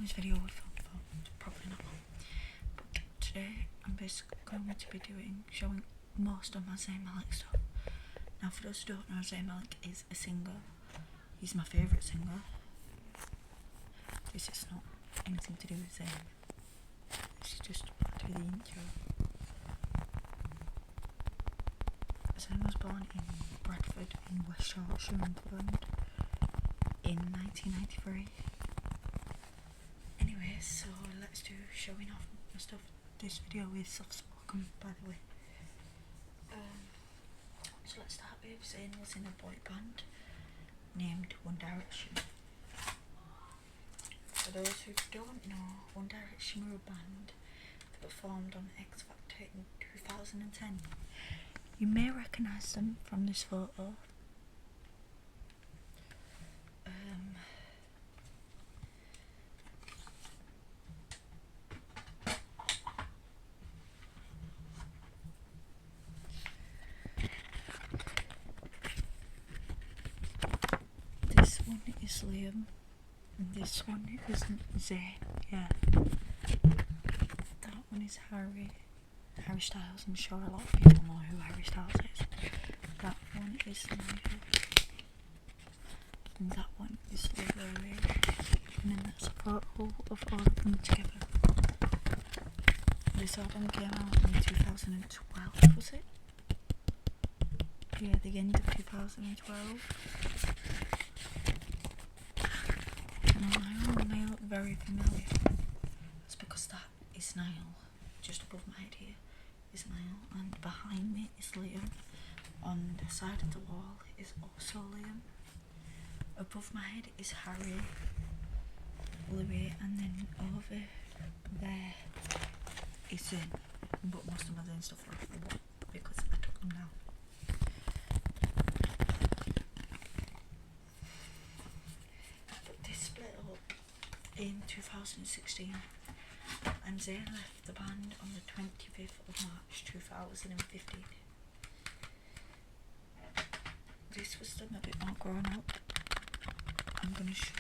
this video we filmed about, probably not. But today I'm basically going to be showing most of my Zayn Malik stuff. Now for those who don't know, Zayn Malik is a singer. He's my favourite singer. This is not anything to do with Zayn. This is just to be the intro. Zayn was born in Bradford in West Yorkshire, England in 1993. Anyway, so let's do showing off my stuff. This video is soft spoken, by the way. So let's start with Zayn was in a boy band named One Direction. For those who don't know, One Direction were a band that performed on X Factor in 2010. You may recognise them from this photo. This one is Liam, and this one is Zayn. Yeah. That one is Harry Styles. I'm sure a lot of people know who Harry Styles is. That one is Niall, and that one is Lily. And then that's a photo of all of them together. This album came out in 2012, was it? Yeah, the end of 2012. And Niall look very familiar. That's because that is Niall. Just above my head here is Niall, and behind me is Liam. On the side of the wall is also Liam. Above my head is Harry, Louis, and then over there is Zayn. But most of my Zayn stuff are off the wall because I took them down. But this split up in 2016, and Zayn left the band on the 25th of March 2015. This was them a bit more grown up. I'm going to show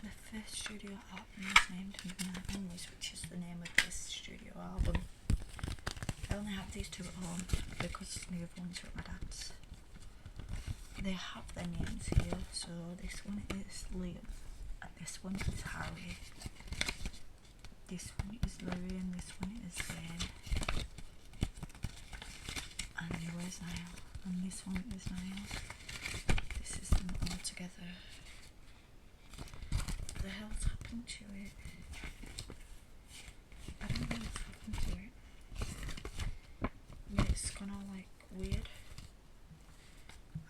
the first studio album is named Midnight Onlys, which is the name of this studio album. I only have these two at home because the other ones are at my dad's. They have their names here, so this one is Liam, and this one is Harry, this one is Louis, and this one is Zayn, and where's Niall, and this one is Niall. This is them all together. What the hell's happened to it? I don't know what's happened to it. Yeah, it's gone all like weird.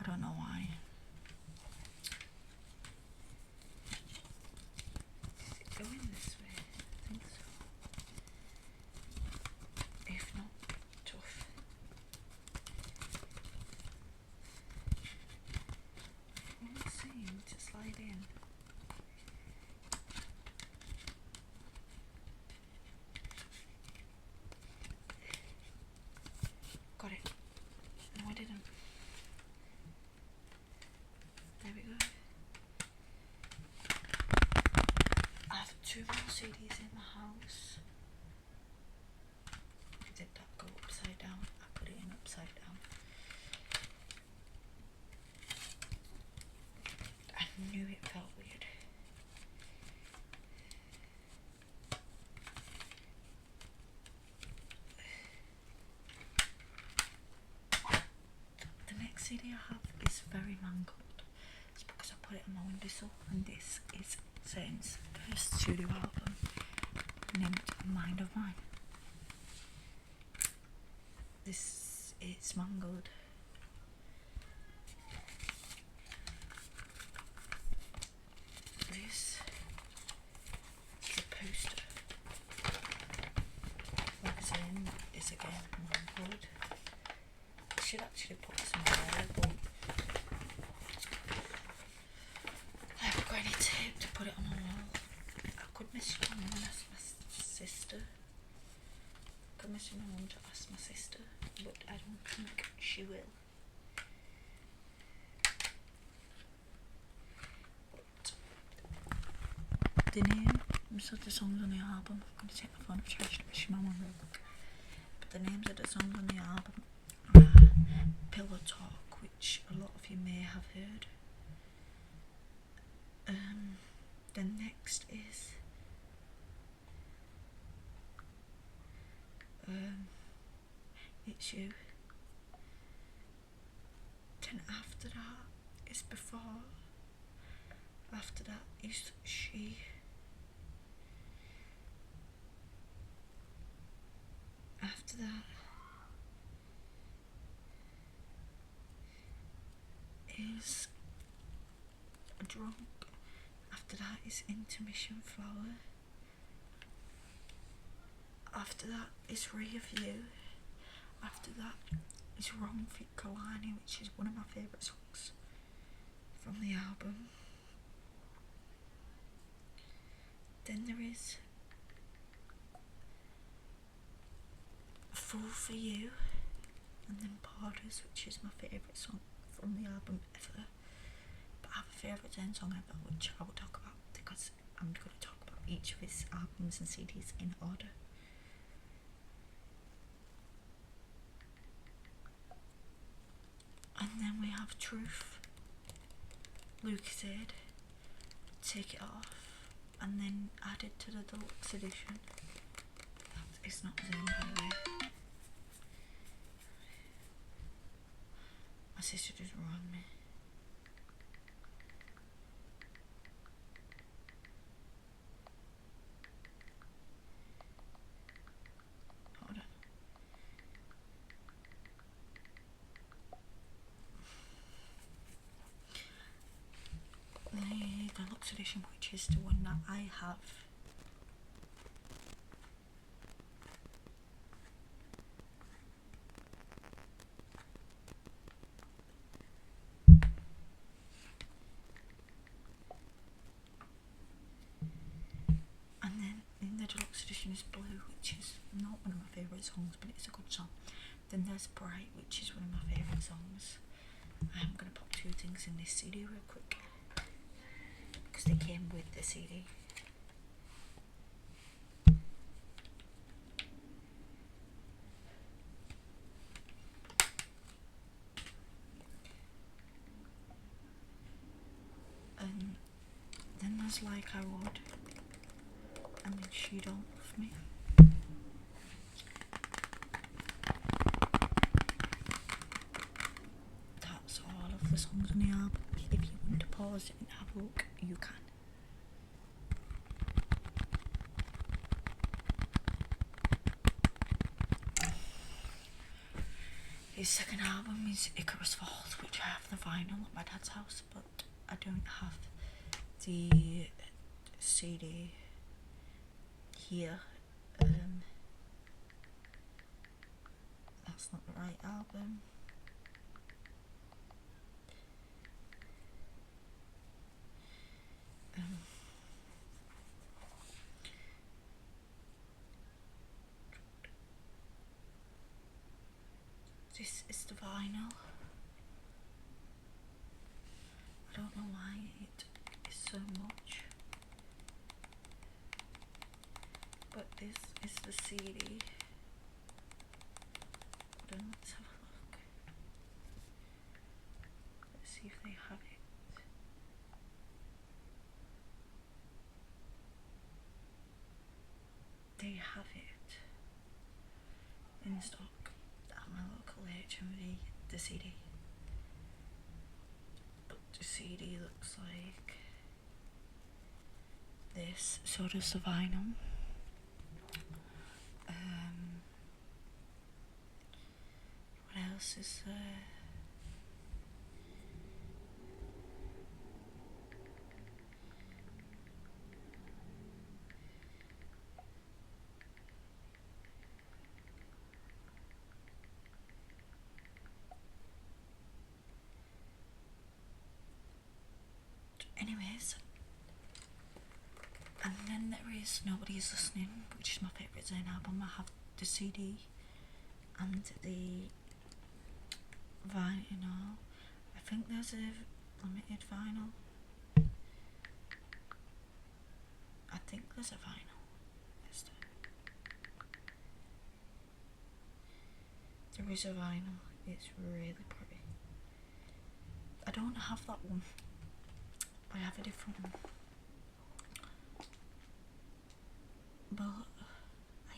I don't know why. Is it going this way? I think so. If not, tough. It won't seem to slide in. Got it. No, I didn't. There we go. I have 2 more CDs in the house. Did that go upside down? I put it in upside down. I knew it felt weird. The next CD I have is very mangled. It's because I put it on my windowsill, and this is Zayn's first studio album named Mind of Mine. This is mangled. This is a poster. Like Zayn is again mangled. I should actually put some there, but I haven't got any tape to put it on my wall. I could miss one and ask my sister, promising I want to ask my sister, but I don't think she will. But the names of the songs on the album, I'm going to take my phone and charge it with my mum real quick. But the names of the songs on the album are Pillow Talk, which a lot of you may have heard. Then next is It's You. Then after that is Before. After that is She. After that is Drunk. After that is Intermission Flower. After that is Review. After that is Wrong Fit Kalani, which is one of my favourite songs from the album. Then there is A Fool for You, and then Borders, which is my favourite song from the album ever. But I have a favourite Zayn song ever, which I will talk about because I'm going to talk about each of his albums and CDs in order. And then we have Truth, Lucasade, Take It Off, and then added to the deluxe edition. It's not Zayn, by the way. My sister just rang me. Hold on. The deluxe edition, which is the one that I have. And then in the deluxe edition is Blue, which is not one of my favourite songs, but it's a good song. Then there's Bright, which is one of my favourite songs. I'm going to pop two things in this CD real quick, because they came with the CD. And then there's Like I Would, and then She Don't Love Me. That's all of the songs on the album. If you want to pause it and have a look, you can. His second album is Icarus Falls, which I have the vinyl at my dad's house, but I don't have the CD here. That's not the right album. This is the vinyl. I don't know why it is so much, but this is the CD. Hold on, let's have a look. Let's see if they have it. They have it in stock at my local HMV, the CD. But the CD looks like this, so does the vinyl. What else is there? Anyways, and then there is Nobody's Listening, which is my favourite Zayn album. I have the CD and the vinyl. I think there's a limited vinyl. I think there's a vinyl. There is a vinyl. It's really pretty. I don't have that one. I have a different one. But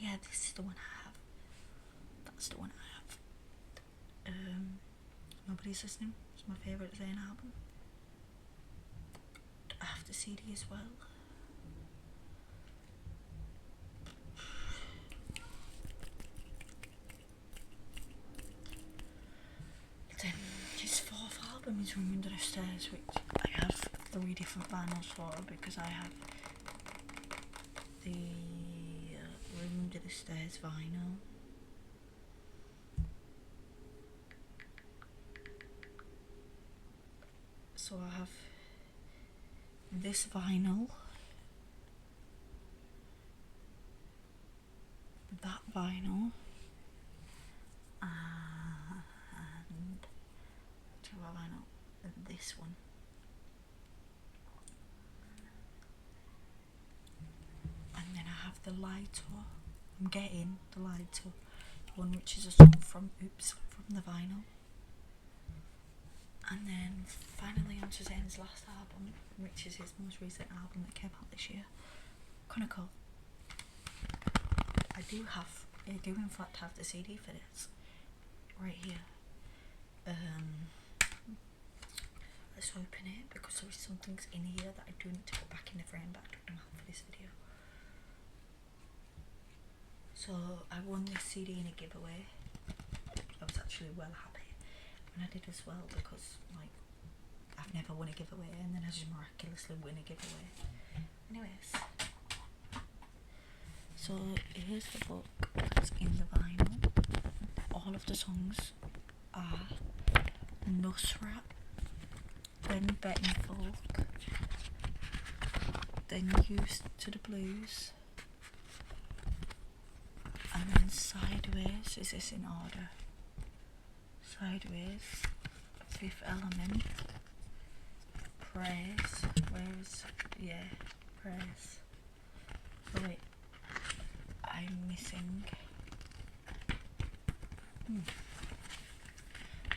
yeah, this is the one I have. That's the one I have. Nobody's Listening. It's my favourite Zayn album. I have the CD as well. Then his fourth album is Room Under the Stairs, which I have 3 different vinyls for, because I have the Room Under the Stairs vinyl. So I have this vinyl, that vinyl, and two vinyl, and this one. And then I have the lighter. I'm getting the lighter one, which is a song from Oops from the vinyl. And then finally onto Zayn's last album, which is his most recent album that came out this year, Chronicle. I do in fact have the CD for this, right here. Let's open it, because there is some things in here that I do need to put back in the frame, but I took them out for this video. So I won this CD in a giveaway. I was actually well happy. And I did as well, because like I've never won a giveaway, and then I just miraculously win a giveaway. Anyways, so here's the book that's in the vinyl. All of the songs are Nusrat, then Betting Folk, then Used to the Blues, and then Sideways. Is this in order? Sideways, Fifth Element, Praise, Praise. Oh wait, I'm missing.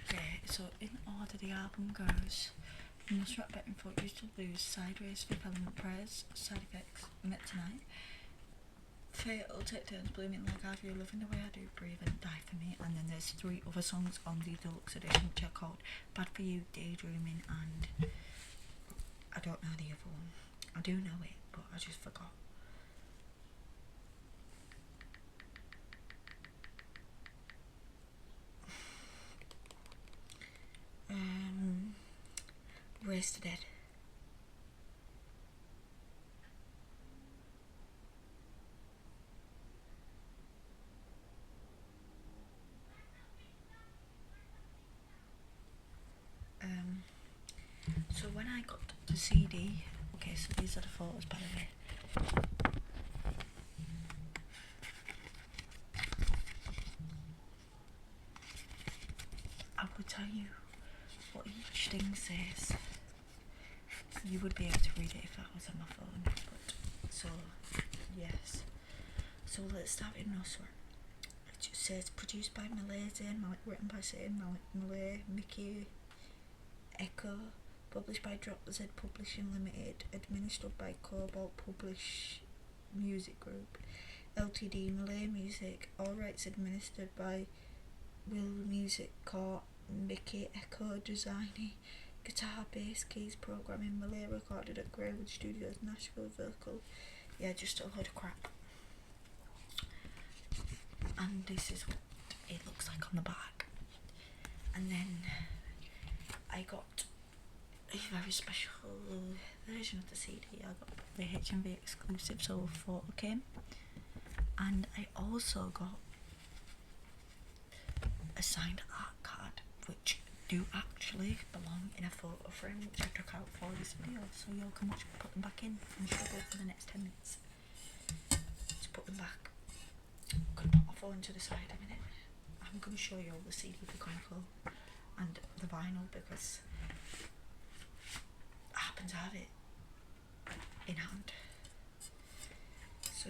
Okay, so in order the album goes: Nusrat, Betting Folk, Used to Blues, Sideways, Fifth Element, Praise, Side Effects, Met Tonight, Fatal, Take Turns, Blooming Like I Do, Loving the Way I Do, Breathe and Die for Me. And then there's 3 other songs on the deluxe edition, which are called Bad for You, Daydreaming, and I don't know the other one. I do know it, but I just forgot. Race to Dead. So when I got the CD, okay, so these are the photos, by the way. I will tell you what each thing says. You would be able to read it if I was on my phone, but so yes. So let's start with Nusrat. It just says produced by Zayn Malik, written by Zayn Malik, Malay, Mickey Echo, published by Drop Z Publishing Limited, administered by Cobalt Publish Music Group Ltd, Malay Music, all rights administered by Will Music Corp, Mickey Echo Designing, guitar, bass, keys, programming, Malay, recorded at Greywood Studios, Nashville, Vocal. Yeah, just a load of crap. And this is what it looks like on the back. And then I got a very special version of the CD. I got the HMV exclusive, so a photo came. And I also got a signed art card, which do actually belong in a photo frame, which I took out for this video, so y'all can watch me put them back in and struggle for the next 10 minutes to put them back. I'm gonna put my phone to the side a minute. I'm gonna show you all the CD chronicle and the vinyl because I happen to have it in hand. So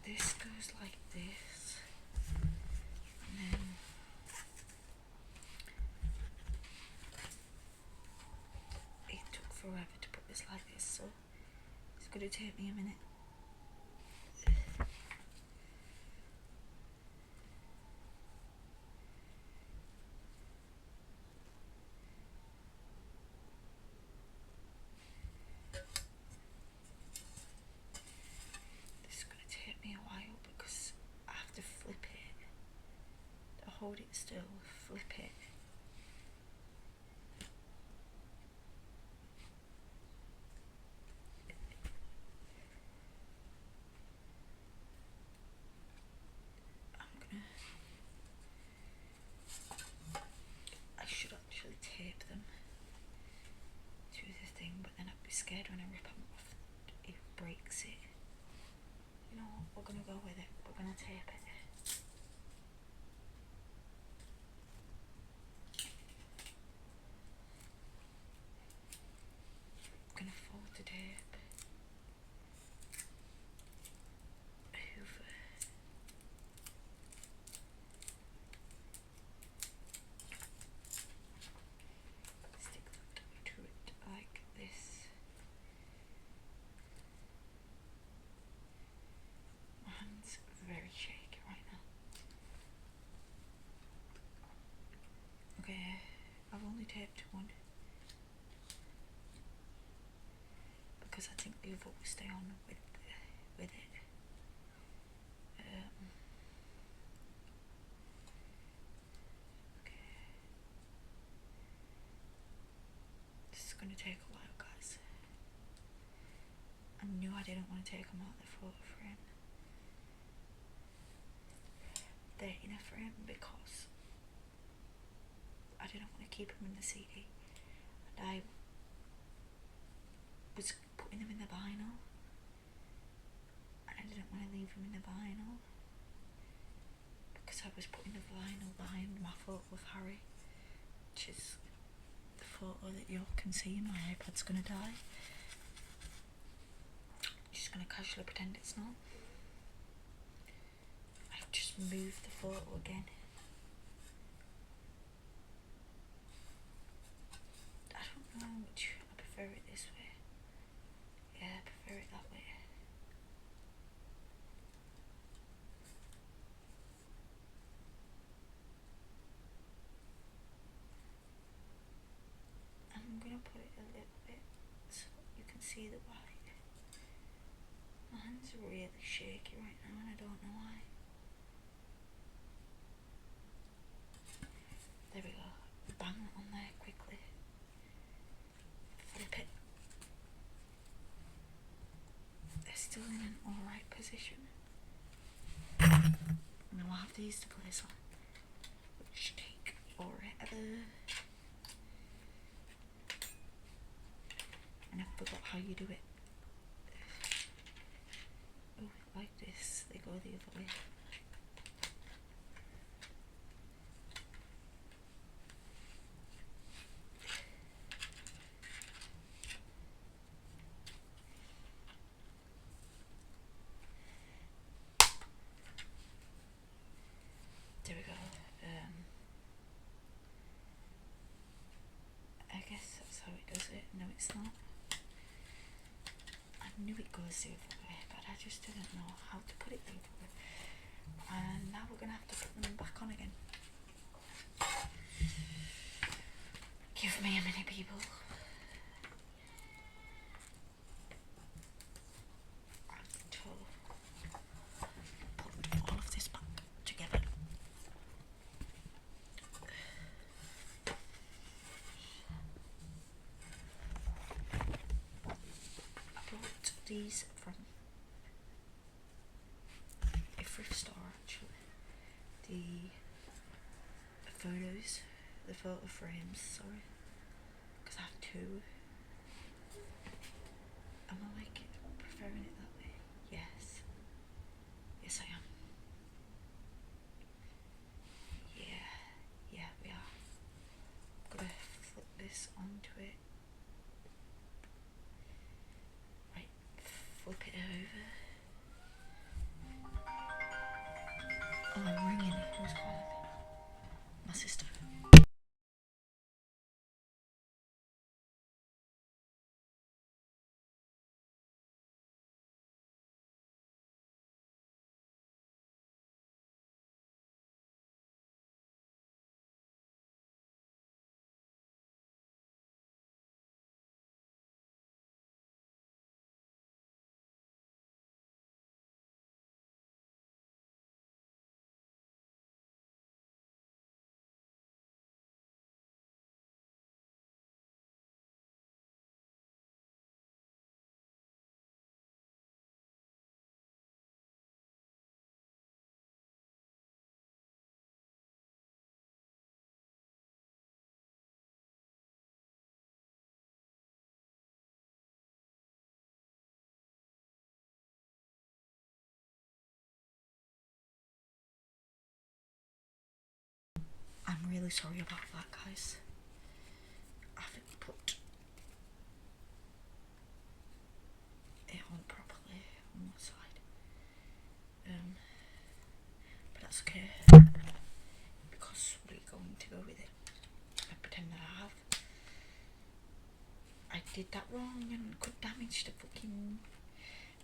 this goes like this, and then it took forever to put this like this, so it's gonna take me a minute. Hold it still, flip it. I should actually tape them to the thing, but then I'd be scared when I rip them off, it breaks it. You know what, we're gonna go with it, we're gonna tape it. Gonna fold the tape over. Stick that to it like this. My hand's very shaky right now. Okay, I've only taped one. Because I think the other will stay on with it. Okay. This is going to take a while, guys. I knew I didn't want to take them out of the photo frame. They're in a frame because I didn't want to keep them in the CD. And I was putting them in the vinyl, and I didn't want to leave them in the vinyl because I was putting the vinyl behind my photo of Harry, which is the photo that you all can see. My iPad's gonna die. I'm just gonna casually pretend it's not. I've just moved the photo again. I don't know which, I prefer it this way. Yeah, I prefer it that way. I'm gonna put it a little bit so you can see the white. My hands are really shaky right now and I don't know why. There we go. Bang it on there quickly. Flip it. They're still in an alright position. And I'll have these to place on, which take forever. And I forgot how you do it. Oh, like this, they go the other way. There we go. I guess that's how it does it. No, it's not. I knew it goes the other way, but I just didn't know how to put it the other way. And now we're gonna have to put them back on again. Give me a minute, people. Put all of this back together. I brought these from a thrift store actually. The photos, the photo frames, sorry. Because I have two. Am I like it? Preferring it that way? Yes. Yes, I am. I'm ringing. Who's calling me? My sister. I'm really sorry about that, guys. I haven't put it on properly on one side. But that's okay. Because what are you going to go with it? I pretend that I have. I did that wrong and could damage the fucking...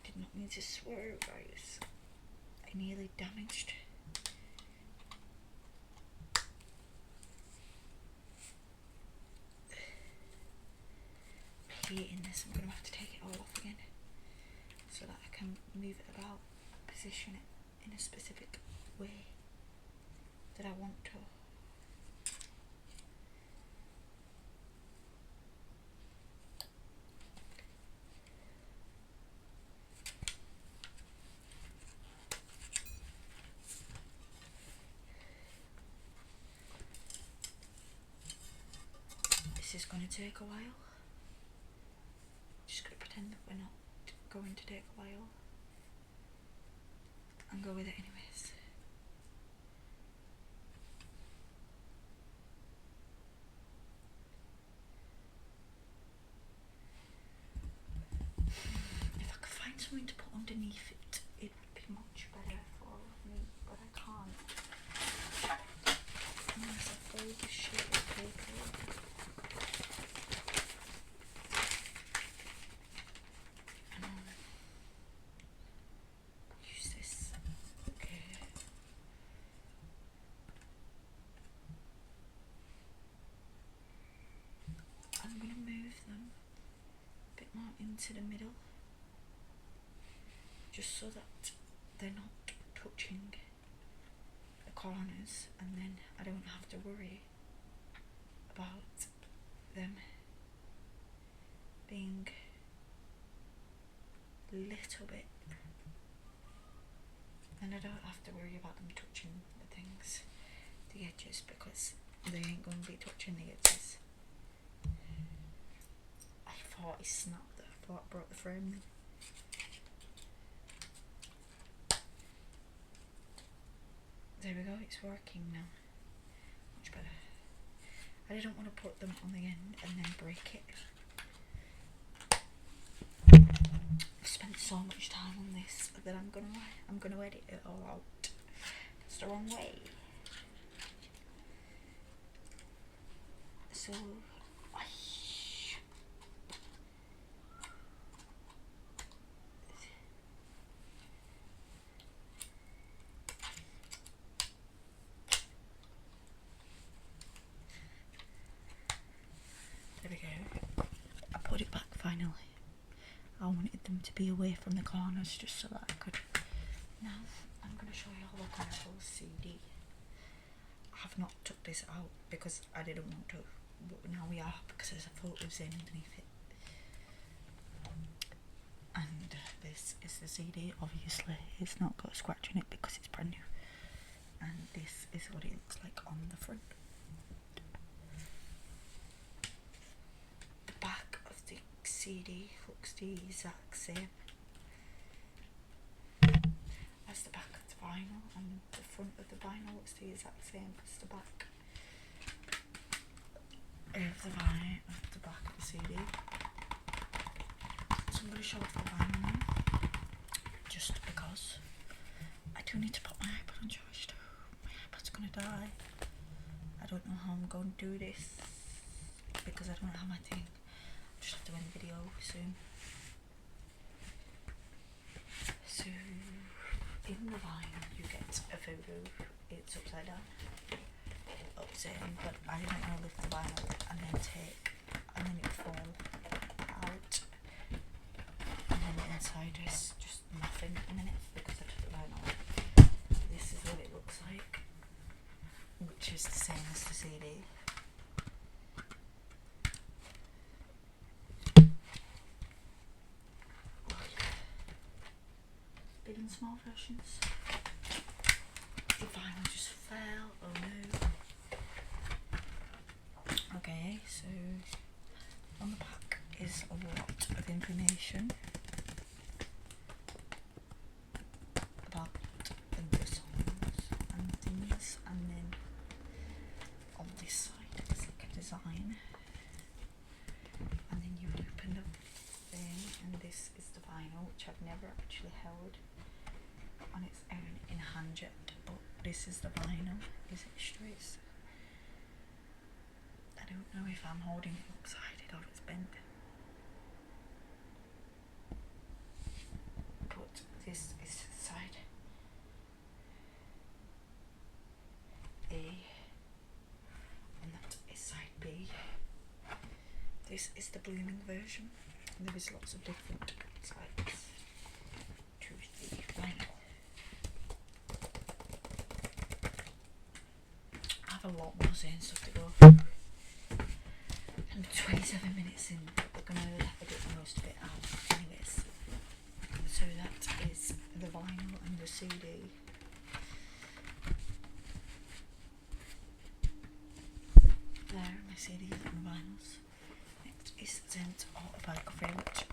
Did not mean to swear, guys. I nearly damaged... in this. I'm going to have to take it all off again so that I can move it about, position it in a specific way that I want to. This is going to take a while. Just going to pretend that we're not going to take a while and go with it anyways. If I could find something to put underneath it, it would be much better for me, but I can't. Unless I fold this shit of paper. Into the middle, just so that they're not touching the corners, and then I don't have to worry about them being a little bit, and I don't have to worry about them touching the things, the edges, because they ain't going to be touching the edges. I thought it snapped. I thought I broke the frame. There we go, it's working now. Much better. I didn't want to put them on the end and then break it. I've spent so much time on this that I'm gonna edit it all out. That's the wrong way. So there we go. I put it back finally. I wanted them to be away from the corners just so that I could. Now I'm going to show you how I can full CD. I have not took this out because I didn't want to, but now we are because there's a photo of Zayn underneath it. And this is the CD. Obviously it's not got a scratch in it because it's brand new. And this is what it looks like on the front. The back of the CD looks the exact same as the back of the vinyl, and the front of the vinyl looks the exact same as the back of the vinyl, of the back of the CD. So I'm going to show off the vinyl now, just because I do need to put my iPod on charge too. gonna die. I don't know how I'm going to do this because I don't have my thing. I'll just have to end the video soon. So in the vinyl you get a photo. It's upside down, upside, but I didn't want to lift the vinyl and then it would fall out, and then the inside is just nothing at the minute because I took the vinyl off. This is what it looks like, which is the same as the CD. Big and small versions. The vinyl just fell, oh no. Okay, so on the back is a lot of information about the songs and things, and then on this side is like a design, and then you open up the thing, and this is the vinyl, which I've never actually held on its own in hand yet, but this is the vinyl. Is it straight? I don't know if I'm holding it lopsided or it's bent. But this is side A and that is side B. This is the blooming version. There is lots of different sides to the vinyl. I have a lot more Zayn stuff to go. I'm 27 minutes in, but we're going to edit most of it out anyways. So that is the vinyl and the CD. There are my CDs and vinyls. Next is Zayn's autobiography, which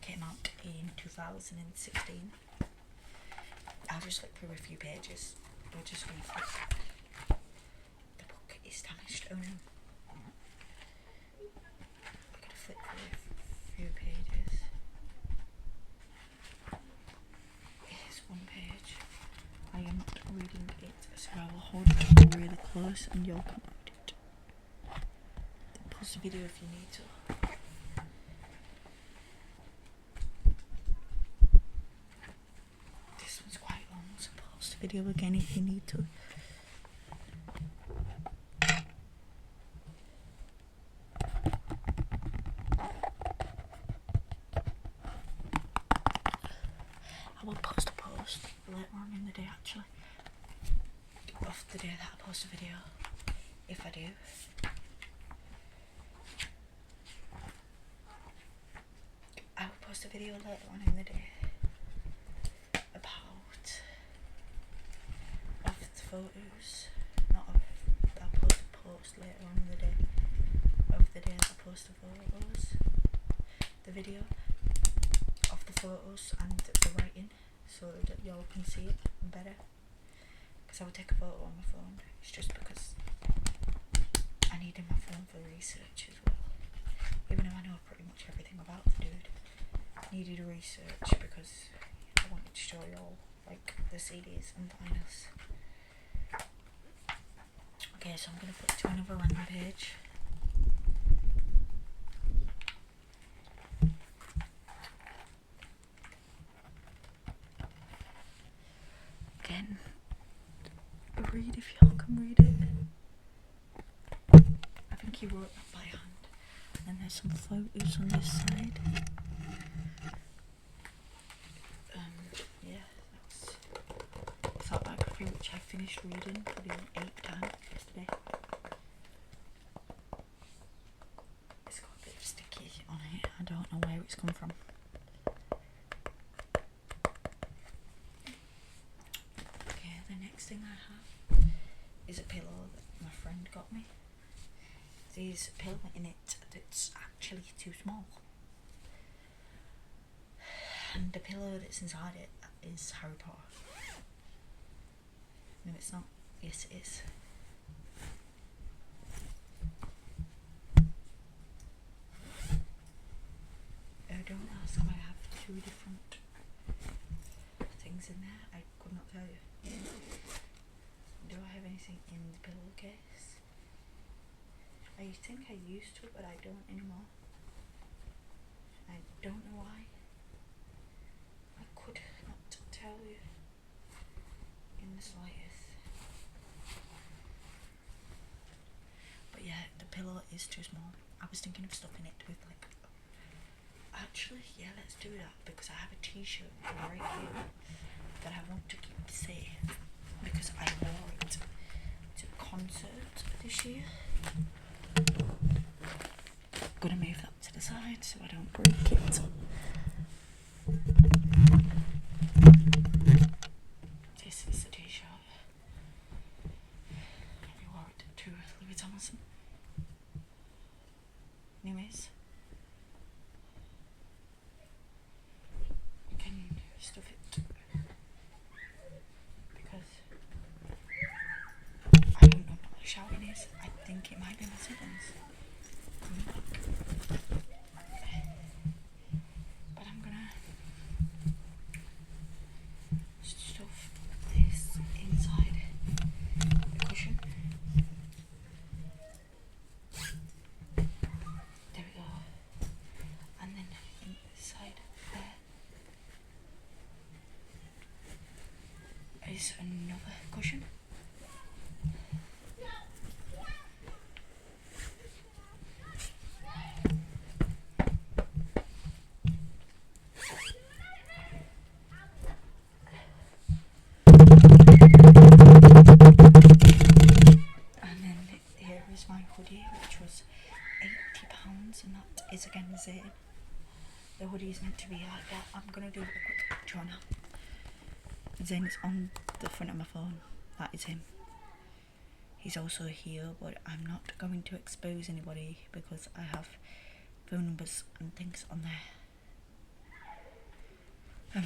came out in 2016. I'll just flip through a few pages. We're just going to flip. The book is damaged, oh no. Flip through a few pages. Here's one page. I am not reading it, so I will hold it really close and you'll can read it. Pause the video if you need to. This one's quite long, so pause the video again if you need to. I will post a post later on in the day, actually, of the day that I post a video, if I do. I will post a video later on in the day about of the photos, not of, I'll post a post later on in the day of the day that I post the photos, the video of the photos and the writing, so that y'all can see it better, because I would take a photo on my phone. It's just because I needed my phone for research as well, even though I know pretty much everything about the dude. I needed research because I wanted to show y'all like the CDs and vinyls. Okay, so I'm going to flip to another random page. Again, read if y'all can read it. I think he wrote that by hand. And there's some photos on this side. Yeah, that's that biography, which I finished reading for the 8th time yesterday. It's got a bit of sticky on it. I don't know where it's come from. Okay, the next thing I have is a pillow that my friend got me. There's a pillow in it that's actually too small. And the pillow that's inside it is Harry Potter. No, it's not. Yes, it is. Don't ask why I have 2 different things in there. I could not tell you. Do I think I used to, but I don't anymore. I don't know why. I could not tell you in the slightest. But yeah, the pillow is too small. I was thinking of stuffing it with like, actually yeah, let's do that, because I have a t-shirt right here that I want to keep safe because I wore it to a concert this year. Gonna move that to the side so I don't break it. This is the t-shirt. I wore it to Louis Thompson. Anyways, you can stuff it because I don't know what the shouting is. I think it might be my siblings coming back. But I'm gonna stuff this inside the cushion. There we go. And then inside there is another cushion. And then here is my hoodie, which was £80, and that is again Zayn. The hoodie is meant to be like that. I'm gonna do a quick picture now. Zayn is on the front of my phone. That is him. He's also here, but I'm not going to expose anybody because I have phone numbers and things on there.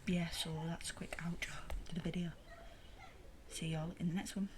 Yeah, so that's a quick outro to the video. See y'all in the next one.